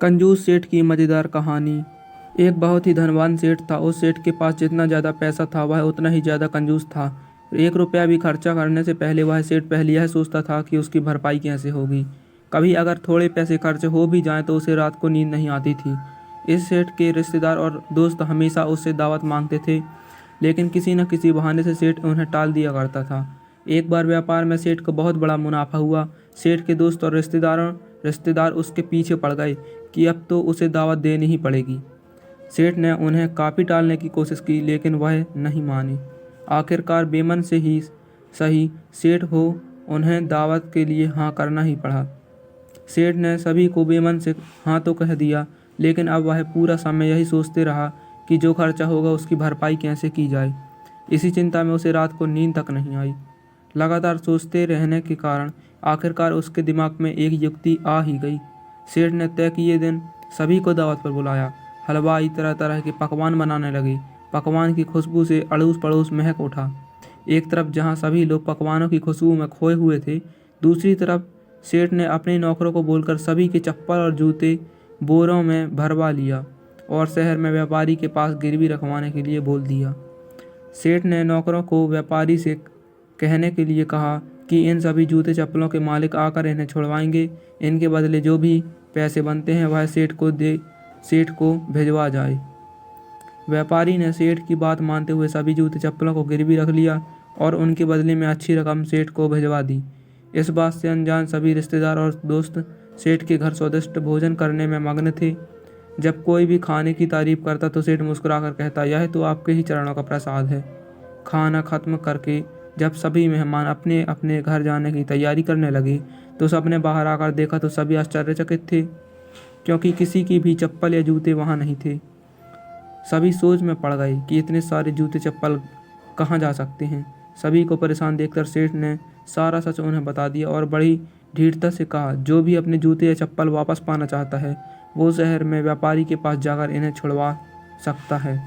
कंजूस सेठ की मज़ेदार कहानी। एक बहुत ही धनवान सेठ था। उस सेठ के पास जितना ज़्यादा पैसा था वह उतना ही ज़्यादा कंजूस था। 1 रुपया भी खर्चा करने से पहले वह सेठ पहले यह सोचता था कि उसकी भरपाई कैसे होगी। कभी अगर थोड़े पैसे खर्च हो भी जाएं तो उसे रात को नींद नहीं आती थी। इस सेठ के रिश्तेदार और दोस्त हमेशा उससे दावत मांगते थे, लेकिन किसी न किसी बहाने से सेठ उन्हें टाल दिया करता था। एक बार व्यापार में सेठ को बहुत बड़ा मुनाफा हुआ। सेठ के दोस्त और रिश्तेदार उसके पीछे पड़ गए कि अब तो उसे दावत देनी ही पड़ेगी। सेठ ने उन्हें काफ़ी टालने की कोशिश की, लेकिन वह नहीं माने। आखिरकार बेमन से ही सही सेठ हो, उन्हें दावत के लिए हाँ करना ही पड़ा। सेठ ने सभी को बेमन से हाँ तो कह दिया, लेकिन अब वह पूरा समय यही सोचते रहा कि जो खर्चा होगा उसकी भरपाई कैसे की जाए। इसी चिंता में उसे रात को नींद तक नहीं आई। लगातार सोचते रहने के कारण आखिरकार उसके दिमाग में एक युक्ति आ ही गई। सेठ ने तय किए दिन सभी को दावत पर बुलाया। हलवाई तरह तरह के पकवान बनाने लगे। पकवान की खुशबू से अड़ोस पड़ोस महक उठा। एक तरफ जहाँ सभी लोग पकवानों की खुशबू में खोए हुए थे, दूसरी तरफ सेठ ने अपने नौकरों को बोलकर सभी के चप्पल और जूते बोरों में भरवा लिया और शहर में व्यापारी के पास गिरवी रखवाने के लिए बोल दिया। सेठ ने नौकरों को व्यापारी से कहने के लिए कहा कि इन सभी जूते चप्पलों के मालिक आकर इन्हें छुड़वाएंगे। इनके बदले जो भी पैसे बनते हैं वह सेठ को भिजवा जाए। व्यापारी ने सेठ की बात मानते हुए सभी जूते चप्पलों को गिरवी रख लिया और उनके बदले में अच्छी रकम सेठ को भिजवा दी। इस बात से अनजान सभी रिश्तेदार और दोस्त सेठ के घर स्वादिष्ट भोजन करने में मग्न थे। जब कोई भी खाने की तारीफ करता तो सेठ मुस्कुराकर कहता, यह तो आपके ही चरणों का प्रसाद है। खाना खत्म करके जब सभी मेहमान अपने अपने घर जाने की तैयारी करने लगे तो सबने बाहर आकर देखा तो सभी आश्चर्यचकित थे, क्योंकि किसी की भी चप्पल या जूते वहाँ नहीं थे। सभी सोच में पड़ गए कि इतने सारे जूते चप्पल कहाँ जा सकते हैं। सभी को परेशान देखकर सेठ ने सारा सच उन्हें बता दिया और बड़ी धीरता से कहा, जो भी अपने जूते या चप्पल वापस पाना चाहता है वो शहर में व्यापारी के पास जाकर इन्हें छुड़वा सकता है।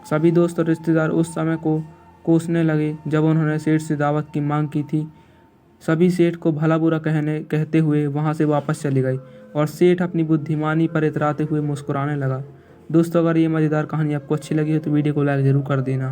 सभी दोस्त और रिश्तेदार उस समय को कोसने लगे जब उन्होंने सेठ से दावत की मांग की थी। सभी सेठ को भला बुरा कहते हुए वहां से वापस चले गए और सेठ अपनी बुद्धिमानी पर इतराते हुए मुस्कुराने लगा। दोस्तों, अगर ये मज़ेदार कहानी आपको अच्छी लगी हो तो वीडियो को लाइक ज़रूर कर देना।